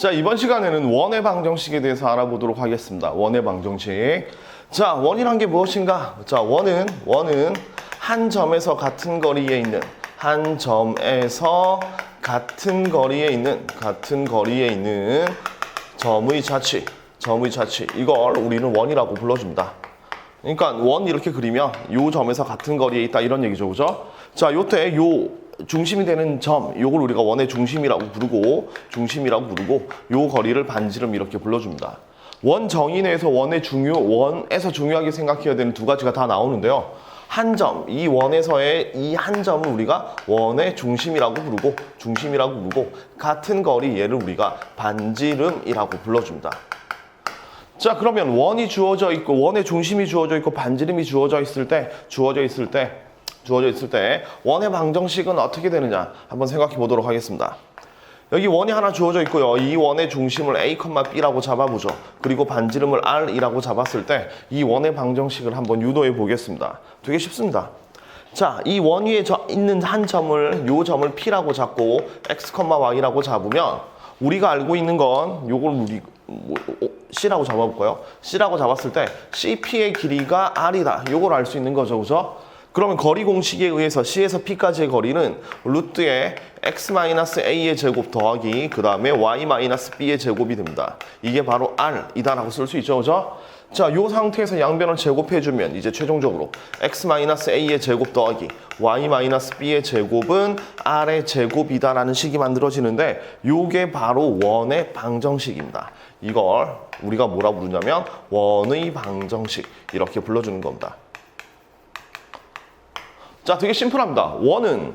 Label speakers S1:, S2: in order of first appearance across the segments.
S1: 자, 이번 시간에는 원의 방정식에 대해서 알아보도록 하겠습니다. 원의 방정식. 자, 원이란 게 무엇인가? 자, 원은 한 점에서 같은 거리에 있는 점의 자치. 이걸 우리는 원이라고 불러줍니다. 그러니까 원 이렇게 그리면 요 점에서 같은 거리에 있다 이런 얘기죠, 그죠? 자, 요때 요 중심이 되는 점, 요걸 우리가 원의 중심이라고 부르고 요 거리를 반지름 이렇게 불러줍니다. 원 정의 내에서 원에서 중요하게 생각해야 되는 두 가지가 다 나오는데요. 한 점, 이 원에서의 이 한 점을 우리가 원의 중심이라고 부르고 같은 거리 얘를 우리가 반지름이라고 불러줍니다. 자, 그러면 원이 주어져 있고 원의 중심이 주어져 있고 반지름이 주어져 있을 때 원의 방정식은 어떻게 되느냐 한번 생각해 보도록 하겠습니다. 여기 원이 하나 주어져 있고요. 이 원의 중심을 A, B라고 잡아보죠. 그리고 반지름을 R이라고 잡았을 때 이 원의 방정식을 한번 유도해 보겠습니다. 되게 쉽습니다. 자, 이 원 위에 있는 한 점을 요 점을 P라고 잡고 X, Y라고 잡으면 우리가 알고 있는 건 요걸 우리 C라고 잡아볼까요? C라고 잡았을 때 CP의 길이가 R이다. 요걸 알 수 있는 거죠, 그죠? 그러면 거리 공식에 의해서 C에서 P까지의 거리는 루트의 X-A의 제곱 더하기 그 다음에 Y-B의 제곱이 됩니다. 이게 바로 R이다라고 쓸 수 있죠, 그죠? 자, 요 상태에서 양변을 제곱해주면 이제 최종적으로 X-A의 제곱 더하기 Y-B의 제곱은 R의 제곱이다라는 식이 만들어지는데 요게 바로 원의 방정식입니다. 이걸 우리가 뭐라고 부르냐면 원의 방정식 이렇게 불러주는 겁니다. 자, 되게 심플합니다. 원은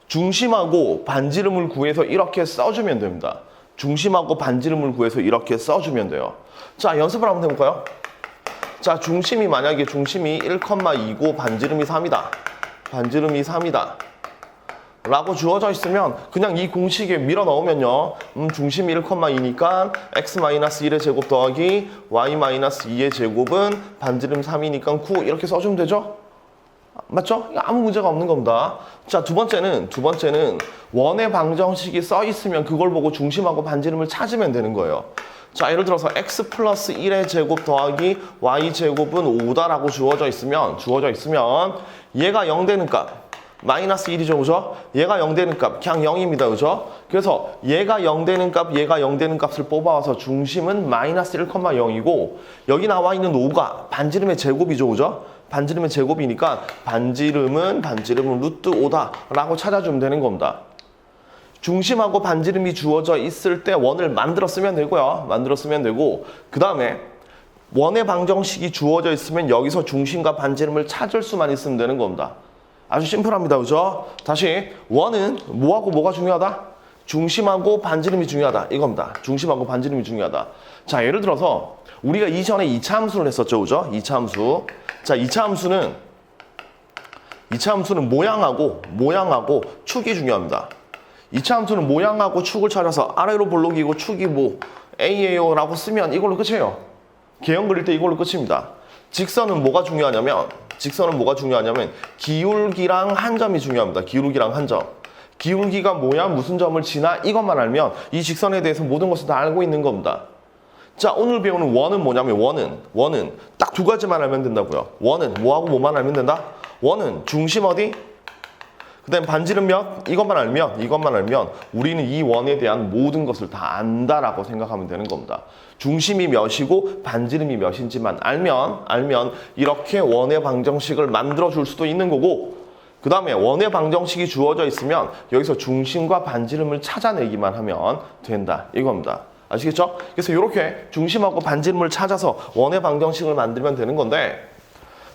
S1: 중심하고 반지름을 구해서 이렇게 써주면 됩니다. 중심하고 반지름을 구해서 이렇게 써주면 돼요. 자, 연습을 한번 해볼까요? 자, 만약에 중심이 1,2고 반지름이 3이다. 라고 주어져 있으면 그냥 이 공식에 밀어 넣으면요. 중심이 1,2니까 X-1의 제곱 더하기 Y-2의 제곱은 반지름 3이니까 9 이렇게 써주면 되죠? 맞죠? 아무 문제가 없는 겁니다. 자, 두 번째는 원의 방정식이 써 있으면 그걸 보고 중심하고 반지름을 찾으면 되는 거예요. 자, 예를 들어서 x 플러스 1의 제곱 더하기 y 제곱은 5다라고 주어져 있으면 얘가 0 되는 값 마이너스 1이죠, 그죠? 얘가 0 되는 값 그냥 0입니다, 그죠? 그래서 얘가 0 되는 값을 뽑아와서 중심은 마이너스 1,0이고 여기 나와 있는 5가 반지름의 제곱이죠, 그죠? 반지름의 제곱이니까 반지름은 루트 5다라고 찾아주면 되는 겁니다. 중심하고 반지름이 주어져 있을 때 원을 만들어 쓰면 되고 그 다음에 원의 방정식이 주어져 있으면 여기서 중심과 반지름을 찾을 수만 있으면 되는 겁니다. 아주 심플합니다, 그죠? 다시 원은 뭐하고 뭐가 중요하다? 중심하고 반지름이 중요하다 이겁니다. 중심하고 반지름이 중요하다. 자, 예를 들어서 우리가 이전에 2차 함수를 했었죠, 그죠? 2차 함수. 자, 2차 함수는 모양하고 축이 중요합니다. 2차 함수는 모양하고 축을 찾아서 아래로 볼록이고 축이 뭐 A예요 라고 쓰면 이걸로 끝이에요. 개형 그릴 때 이걸로 끝입니다. 직선은 뭐가 중요하냐면 기울기랑 한 점이 중요합니다. 기울기랑 한 점. 기울기가 뭐야? 무슨 점을 지나? 이것만 알면 이 직선에 대해서 모든 것을 다 알고 있는 겁니다. 자, 오늘 배우는 원은 뭐냐면 원은 딱 두 가지만 알면 된다고요. 원은 뭐하고 뭐만 알면 된다? 원은 중심 어디? 그 다음에 반지름 몇? 이것만 알면 우리는 이 원에 대한 모든 것을 다 안다라고 생각하면 되는 겁니다. 중심이 몇이고 반지름이 몇인지만 알면 이렇게 원의 방정식을 만들어 줄 수도 있는 거고 그 다음에 원의 방정식이 주어져 있으면 여기서 중심과 반지름을 찾아내기만 하면 된다 이겁니다. 아시겠죠? 그래서 이렇게 중심하고 반지름을 찾아서 원의 방정식을 만들면 되는 건데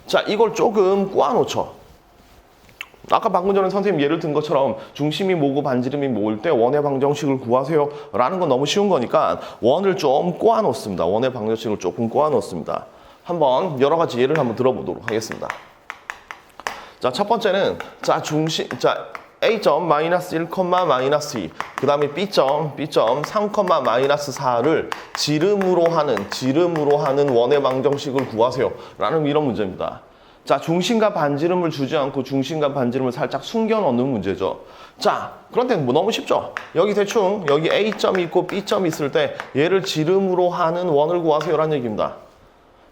S1: 자, 이걸 조금 꼬아놓죠. 아까 방금 전에 선생님 예를 든 것처럼 중심이 뭐고 반지름이 뭐일 때 원의 방정식을 구하세요 라는 건 너무 쉬운 거니까 원을 좀 꼬아놓습니다. 원의 방정식을 조금 꼬아놓습니다. 한번 여러 가지 예를 한번 들어보도록 하겠습니다. 자, 첫 번째는 A점 마이너스 1, 마이너스 2 그 다음에 B점 3, 마이너스 4를 지름으로 하는 원의 방정식을 구하세요 라는 이런 문제입니다. 자, 중심과 반지름을 주지 않고 중심과 반지름을 살짝 숨겨 넣는 문제죠. 자, 그런데 뭐 너무 쉽죠? 여기 대충 여기 A점이 있고 B점이 있을 때 얘를 지름으로 하는 원을 구하세요라는 얘기입니다.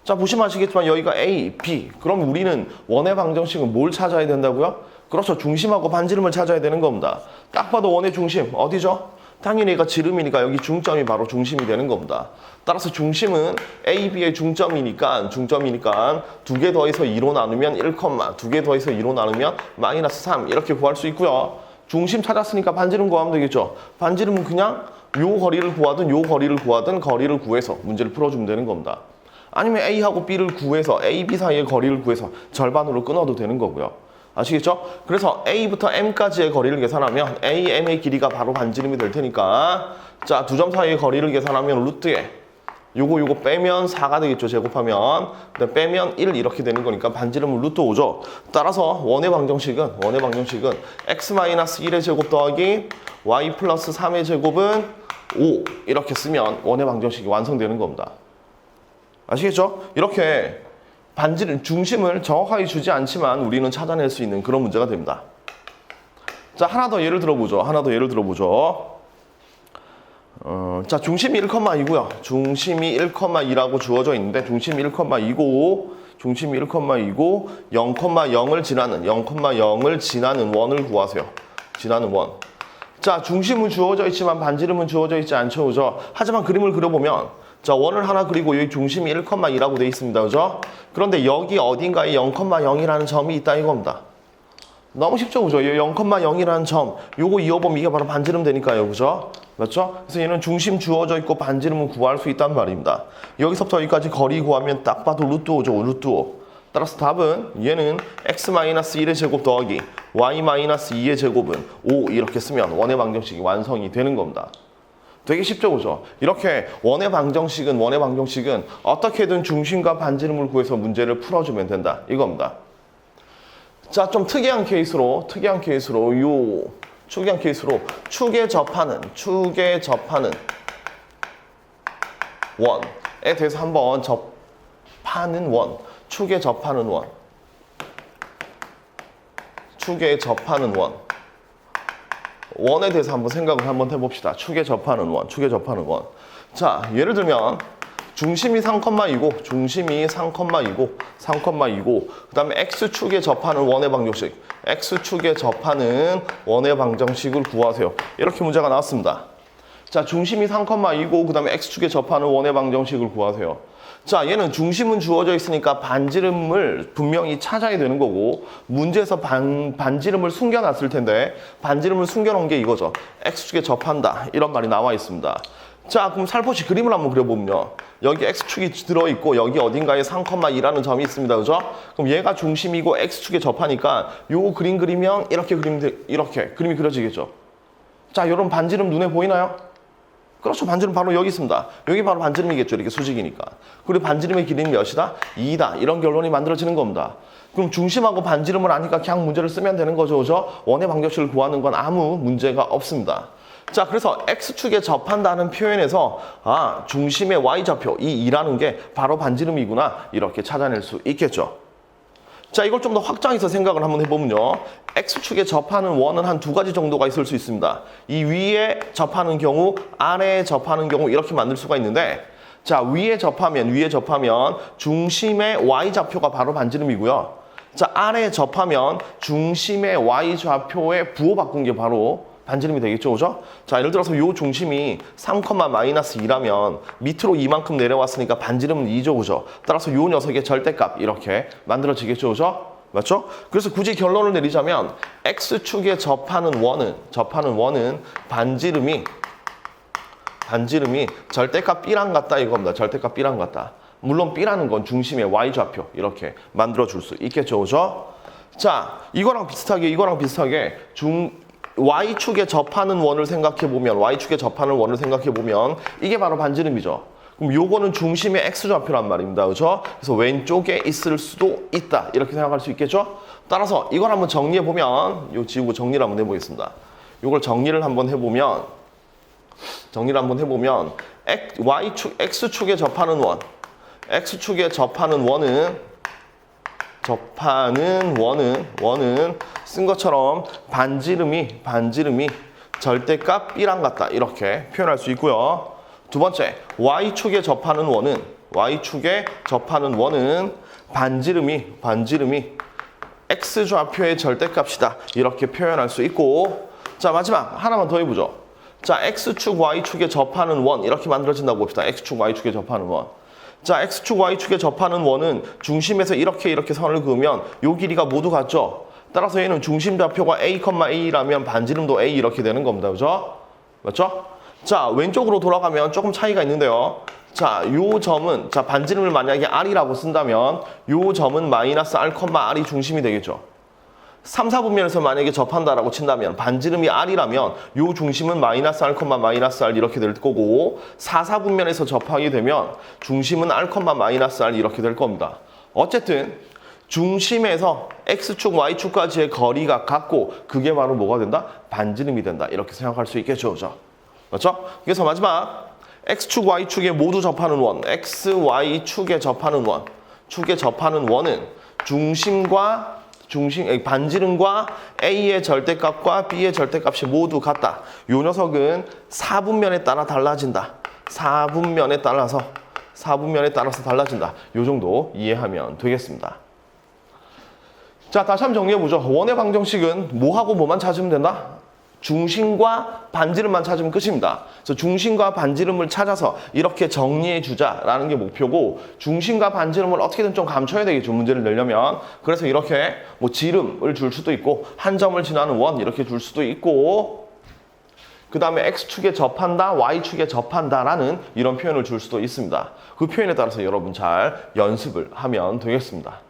S1: 자, 보시면 아시겠지만 여기가 A, B. 그럼 우리는 원의 방정식은 뭘 찾아야 된다고요? 그렇죠. 중심하고 반지름을 찾아야 되는 겁니다. 딱 봐도 원의 중심 어디죠? 당연히 얘가 지름이니까 여기 중점이 바로 중심이 되는 겁니다. 따라서 중심은 A, B의 중점이니까 두 개 더해서 2로 나누면 1, 두 개 더해서 2로 나누면 마이너스 3 이렇게 구할 수 있고요. 중심 찾았으니까 반지름 구하면 되겠죠. 반지름은 그냥 요 거리를 구하든 요 거리를 구하든 거리를 구해서 문제를 풀어주면 되는 겁니다. 아니면 A하고 B를 구해서 A, B 사이의 거리를 구해서 절반으로 끊어도 되는 거고요. 아시겠죠? 그래서 A부터 M까지의 거리를 계산하면 A, M의 길이가 바로 반지름이 될 테니까 자, 두 점 사이의 거리를 계산하면 루트에 요거 빼면 4가 되겠죠. 제곱하면 빼면 1 이렇게 되는 거니까 반지름은 루트 5죠. 따라서 원의 방정식은 x-1의 제곱 더하기 y 플러스 3의 제곱은 5 이렇게 쓰면 원의 방정식이 완성되는 겁니다. 아시겠죠? 이렇게 반지름, 중심을 정확하게 주지 않지만 우리는 찾아낼 수 있는 그런 문제가 됩니다. 자, 하나 더 예를 들어보죠. 자, 중심이 1,2고요. 중심이 1,2라고 주어져 있는데 중심이 1,2고 0,0을 지나는 원을 구하세요. 지나는 원. 자, 중심은 주어져 있지만 반지름은 주어져 있지 않죠. 그죠? 하지만 그림을 그려보면 자, 원을 하나 그리고 여기 중심이 1,2라고 되어 있습니다. 그죠? 그런데 여기 어딘가에 0,0이라는 점이 있다 이겁니다. 너무 쉽죠, 그죠? 0,0이라는 점, 요거 이어보면 이게 바로 반지름 되니까요, 그죠? 맞죠? 그래서 얘는 중심 주어져 있고 반지름은 구할 수 있단 말입니다. 여기서부터 여기까지 거리 구하면 딱 봐도 루트 5죠, 루트 5. 따라서 답은 얘는 x-1의 제곱 더하기 y-2의 제곱은 5 이렇게 쓰면 원의 방정식이 완성이 되는 겁니다. 되게 쉽죠, 그죠? 이렇게 원의 방정식은 어떻게든 중심과 반지름을 구해서 문제를 풀어주면 된다 이겁니다. 자, 좀 특이한 케이스로 축에 접하는 원에 대해서 한번 축에 접하는 원에 대해서 한번 생각을 해봅시다. 축에 접하는 원. 자, 예를 들면 중심이 3,2고 그 다음에 X축에 접하는 원의 방정식을 구하세요. 이렇게 문제가 나왔습니다. 자, 중심이 3,2고 그 다음에 X축에 접하는 원의 방정식을 구하세요. 자, 얘는 중심은 주어져 있으니까 반지름을 분명히 찾아야 되는 거고 문제에서 반지름을 숨겨놨을 텐데 반지름을 숨겨놓은 게 이거죠. X축에 접한다 이런 말이 나와 있습니다. 자, 그럼 살포시 그림을 한번 그려보면요. 여기 X축이 들어있고 여기 어딘가에 3,2라는 점이 있습니다. 그죠? 그럼 얘가 중심이고 X축에 접하니까 요 그림 그리면 이렇게 그림이 그려지겠죠. 자, 요런 반지름 눈에 보이나요? 그렇죠. 반지름 바로 여기 있습니다. 여기 바로 반지름이겠죠. 이렇게 수직이니까. 그리고 반지름의 길이는 몇이다? 2다. 이런 결론이 만들어지는 겁니다. 그럼 중심하고 반지름을 아니까 그냥 문제를 쓰면 되는 거죠. 그죠? 원의 방정식을 구하는 건 아무 문제가 없습니다. 자, 그래서 X축에 접한다는 표현에서 중심의 Y좌표, 이 2라는 게 바로 반지름이구나 이렇게 찾아낼 수 있겠죠. 자, 이걸 좀 더 확장해서 생각을 한번 해보면요. X축에 접하는 원은 한 두 가지 정도가 있을 수 있습니다. 이 위에 접하는 경우, 아래에 접하는 경우 이렇게 만들 수가 있는데 자, 위에 접하면 중심의 Y좌표가 바로 반지름이고요. 자, 아래에 접하면 중심의 Y좌표에 부호 바꾼 게 바로 반지름이 되겠죠, 그죠? 자, 예를 들어서 요 중심이 3,-2라면 밑으로 이만큼 내려왔으니까 반지름은 2죠, 그죠? 따라서 요 녀석의 절대값 이렇게 만들어지겠죠, 그죠? 맞죠? 그래서 굳이 결론을 내리자면 X축에 접하는 원은 반지름이 절대값 B랑 같다 이겁니다. 절대값 B랑 같다. 물론 B라는 건 중심의 Y좌표 이렇게 만들어줄 수 있겠죠, 그죠? 자, 이거랑 비슷하게 Y축에 접하는 원을 생각해보면 이게 바로 반지름이죠. 그럼 요거는 중심의 X좌표란 말입니다. 그죠? 그래서 왼쪽에 있을 수도 있다. 이렇게 생각할 수 있겠죠? 따라서 이걸 한번 정리해보면 요 지우고 정리를 한번 해보겠습니다. 요걸 정리를 한번 해보면 X축에 접하는 원은 접하는 원은 쓴 것처럼 반지름이 절대값 B랑 같다. 이렇게 표현할 수 있고요. 두 번째, Y축에 접하는 원은 반지름이 X좌표의 절대값이다. 이렇게 표현할 수 있고, 자, 마지막 하나만 더 해보죠. 자, X축, Y축에 접하는 원 이렇게 만들어진다고 봅시다. X축, Y축에 접하는 원. 자, X축, Y축에 접하는 원은 중심에서 이렇게 선을 그으면 요 길이가 모두 같죠? 따라서 얘는 중심 좌표가 A, A라면 반지름도 A 이렇게 되는 겁니다. 그죠? 맞죠? 자, 왼쪽으로 돌아가면 조금 차이가 있는데요. 자, 요 점은, 자, 반지름을 만약에 R이라고 쓴다면 요 점은 마이너스 R, R이 중심이 되겠죠. 3, 4분면에서 만약에 접한다라고 친다면 반지름이 R이라면 요 중심은 마이너스 R, 마이너스 R 이렇게 될 거고 4, 4분면에서 접하게 되면 중심은 R, 마이너스 R 이렇게 될 겁니다. 어쨌든 중심에서 X축, Y축까지의 거리가 같고 그게 바로 뭐가 된다? 반지름이 된다. 이렇게 생각할 수 있겠죠. 그죠? 맞죠? 그래서 마지막 X축, Y축에 모두 접하는 원, X, Y축에 접하는 원은 반지름과 A의 절대값과 B의 절대값이 모두 같다. 요 녀석은 4분면에 따라 달라진다. 4분면에 따라서 달라진다. 요 정도 이해하면 되겠습니다. 자, 다시 한번 정리해보죠. 원의 방정식은 뭐하고 뭐만 찾으면 된다? 중심과 반지름만 찾으면 끝입니다. 그래서 중심과 반지름을 찾아서 이렇게 정리해주자라는 게 목표고 중심과 반지름을 어떻게든 좀 감춰야 되겠죠. 문제를 내려면. 그래서 이렇게 뭐 지름을 줄 수도 있고 한 점을 지나는 원 이렇게 줄 수도 있고 그 다음에 X축에 접한다, Y축에 접한다라는 이런 표현을 줄 수도 있습니다. 그 표현에 따라서 여러분 잘 연습을 하면 되겠습니다.